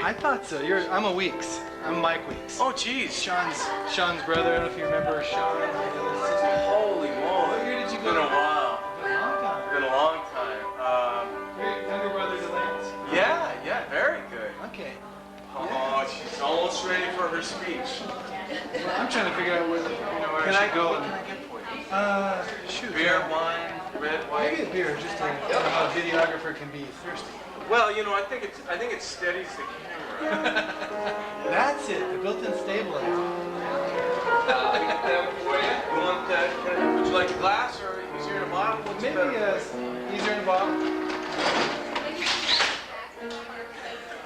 I thought so. I'm a Weeks. I'm Mike Weeks. Oh, geez. Sean's brother. I don't know if you remember Sean. Holy moly. What year did you go? It's been a while. Been a long time. Been a long time. Your younger brother's at Lance? Yeah, very good. Okay. Oh, she's almost ready for her speech. Well, I'm trying to figure out where I should go. What can I get for you? Shoot. Beer, wine, red, white. Maybe a beer, just to know how a videographer can be thirsty. Well, I think it steadies the camera. That's it, the built-in stabilizer. I got that for you. You want that? Would you like a glass or easier in a bottle? What's Maybe better? Easier in a bottle.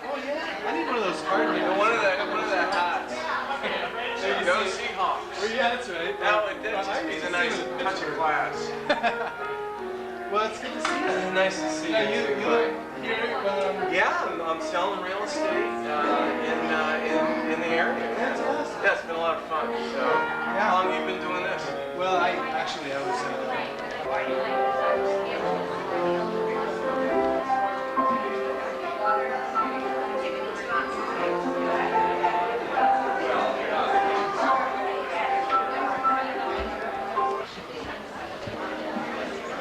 Oh yeah, I need one of those hard ones. One of the hats. There you go, Seahawks. Oh, yeah, that's right. Now it just means a nice touch of class. Well, it's good to see you. Nice to see you. You live here? Yeah, I'm selling real estate in the area. That's awesome. Yeah, it's been a lot of fun. So, how long have you been doing this? Well, I was.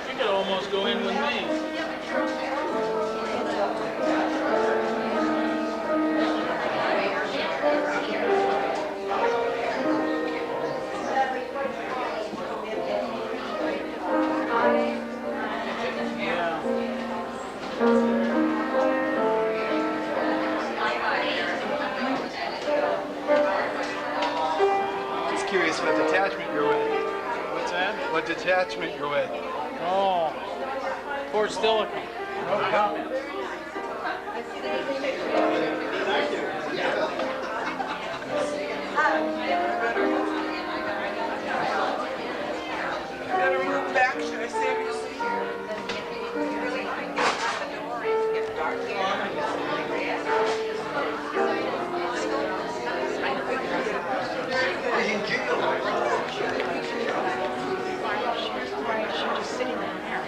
You could almost go in with me. Just curious what detachment you're with. What's that? What detachment you're with. Oh, Fort Stilicho. Oh, yeah. Gotta move back. Should I save you a seat? Just sitting down there.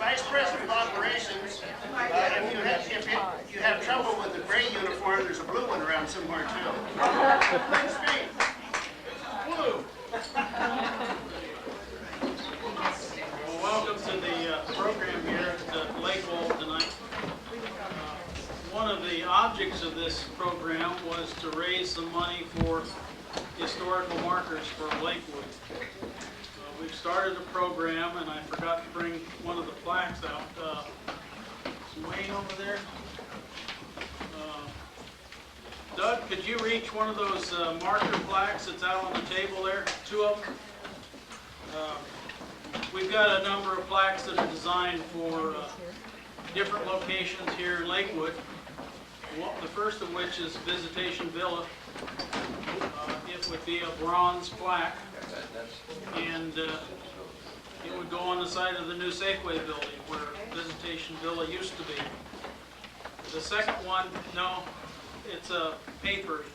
Vice President of Operations, if you have trouble with the gray uniform, there's a blue one around somewhere too. Next speed. Blue. Well, welcome to the program here at Lakewold tonight. One of the objects of this program was to raise some money for historical markers for Lakewood. We've started a program, and I forgot to bring one of the plaques out. Is Wayne over there? Doug, could you reach one of those marker plaques that's out on the table there? Two of them? We've got a number of plaques that are designed for different locations here in Lakewood. The first of which is Visitation Villa. It would be a bronze plaque, and it would go on the side of the new Safeway building where Visitation Villa used to be. The second one, no, it's a paper.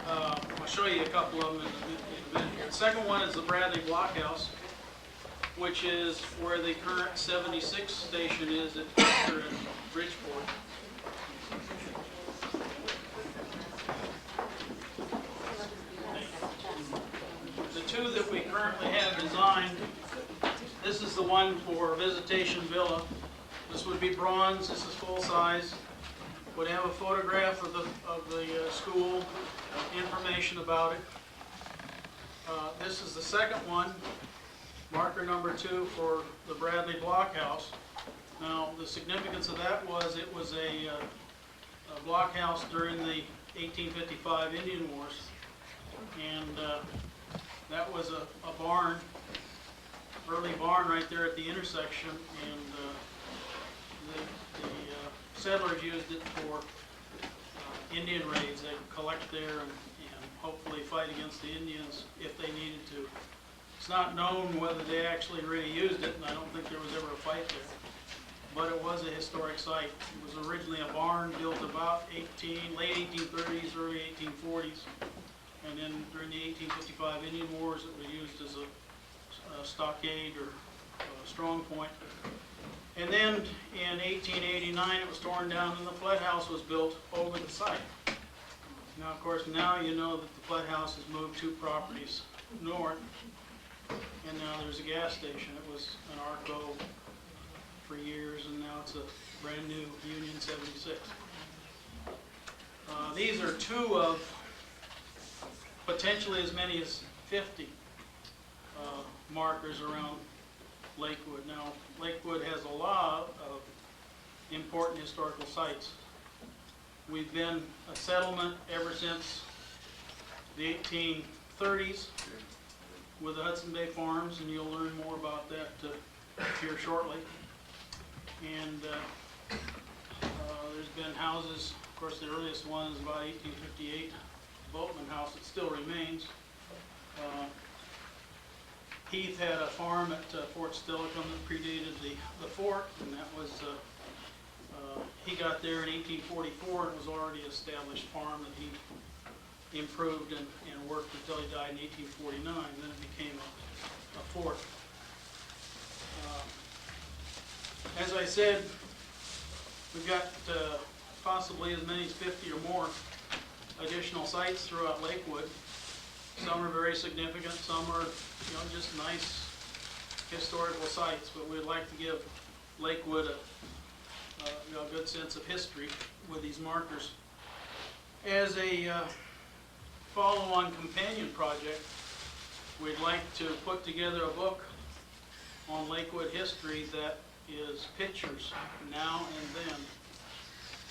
I'll show you a couple of them in a minute here. The second one is the Bradley Blockhouse, which is where the current 76 station is at Custer and Bridgeport. The two that we currently have designed, this is the one for Visitation Villa. This would be bronze, this is full size. Would have a photograph of the school, information about it. This is the second one, marker number 2 for the Bradley Blockhouse. Now, the significance of that was it was a blockhouse during the 1855 Indian Wars, and that was a barn, early barn right there at the intersection, and the settlers used it for Indian raids. They'd collect there and hopefully fight against the Indians if they needed to. It's not known whether they actually really used it, and I don't think there was ever a fight there. But it was a historic site. It was originally a barn built about late 1830s, early 1840s. And then during the 1855 Indian Wars, it was used as a stockade or a strong point. And then in 1889, it was torn down and the flood house was built over the site. Now, of course, now you know that the flood house has moved 2 properties north, and now there's a gas station. It was an Arco for years, and now it's a brand new Union 76. These are 2 of potentially as many as 50 markers around Lakewood. Now, Lakewood has a lot of important historical sites. We've been a settlement ever since the 1830s with the Hudson Bay Farms, and you'll learn more about that here shortly. And there's been houses, of course the earliest one is about 1858, the Boatman House, it still remains. Heath had a farm at Fort Steilacoom that predated the fort, and that was, he got there in 1844, and it was already an established farm that he improved and worked until he died in 1849. Then it became a fort. As I said, we've got possibly as many as 50 or more additional sites throughout Lakewood. Some are very significant, some are just nice historical sites, but we'd like to give Lakewood a good sense of history with these markers. As a follow-on companion project, we'd like to put together a book on Lakewood history that is pictures now and then.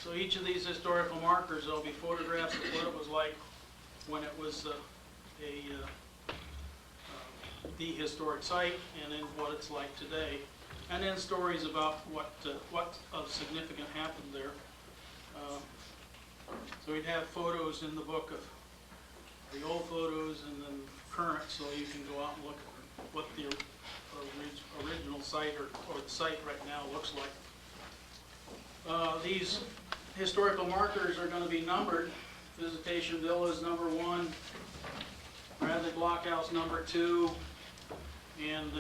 So each of these historical markers, there'll be photographs of what it was like when it was the historic site, and then what it's like today, and then stories about what of significant happened there. So we'd have photos in the book of the old photos and then current, so you can go out and look at what the original site or the site right now looks like. These historical markers are going to be numbered. Visitation Villa is number 1. Bradley Blockhouse number 2, and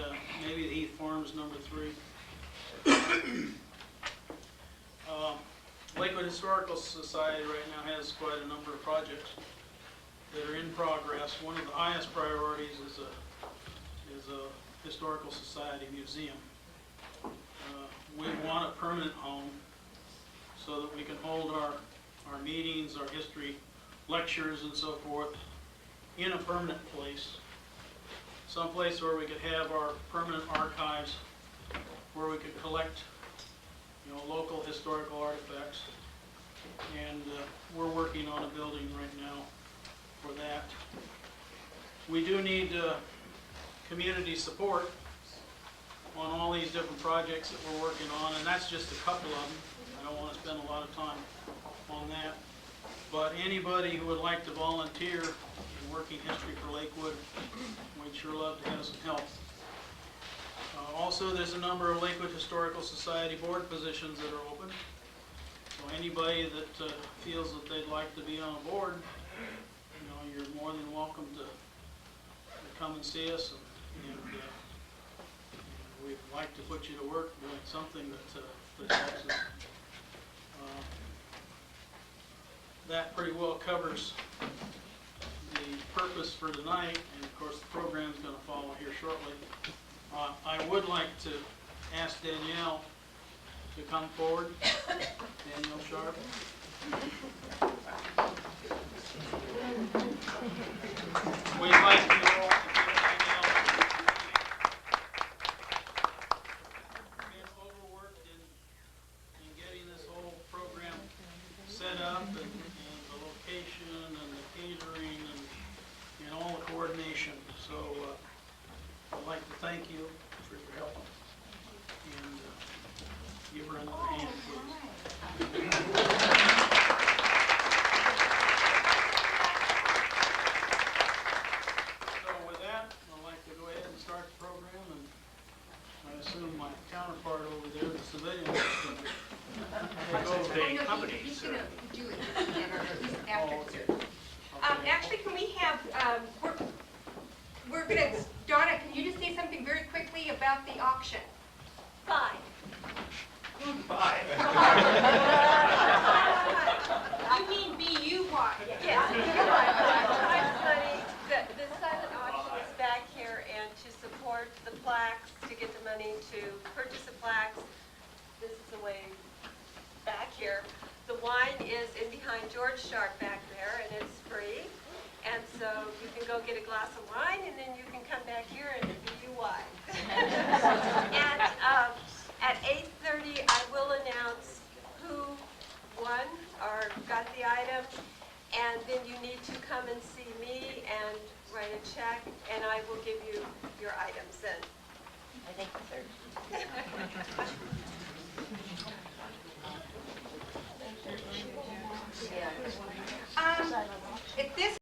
maybe the Heath Farms number 3. Lakewood Historical Society right now has quite a number of projects that are in progress. One of the highest priorities is a historical society museum. We want a permanent home so that we can hold our meetings, our history lectures and so forth in a permanent place. Some place where we could have our permanent archives, where we could collect, local historical artifacts. And we're working on a building right now for that. We do need community support on all these different projects that we're working on, and that's just a couple of them. I don't want to spend a lot of time on that. But anybody who would like to volunteer in working history for Lakewood, we'd sure love to have some help. Also, there's a number of Lakewood Historical Society board positions that are open. So anybody that feels that they'd like to be on a board, you're more than welcome to come and see us, and we'd like to put you to work doing something that helps us. That pretty well covers the purpose for tonight, and of course the program's going to follow here shortly. I would like to ask Danielle to come forward. Danielle Sharp. We invite you all to give Danielle been overworked in getting this whole program set up, and the location and the catering and all the coordination. So I'd like to thank you for your help, and give her another hand, please. So with that, I'd like to go ahead and start the program, and I assume my counterpart over there, the civilian, is going to take over the company. He's going to do it after. Oh, okay. Actually, can we have, we're going to, Donna, can you just say something very quickly about the auction? Fine. Bye. You mean B-U-Y? Yes. Prize money. The silent auction is back here, and to support the plaques, to get the money to purchase the plaques, this is the way back here. The wine is in behind George Sharp back there, and it's free. And so you can go get a glass of wine, and then you can come back here and be wine. And at 8:30, I will announce who won or got the item, and then you need to come and see me and write a check, and I will give you your items then. I think the third.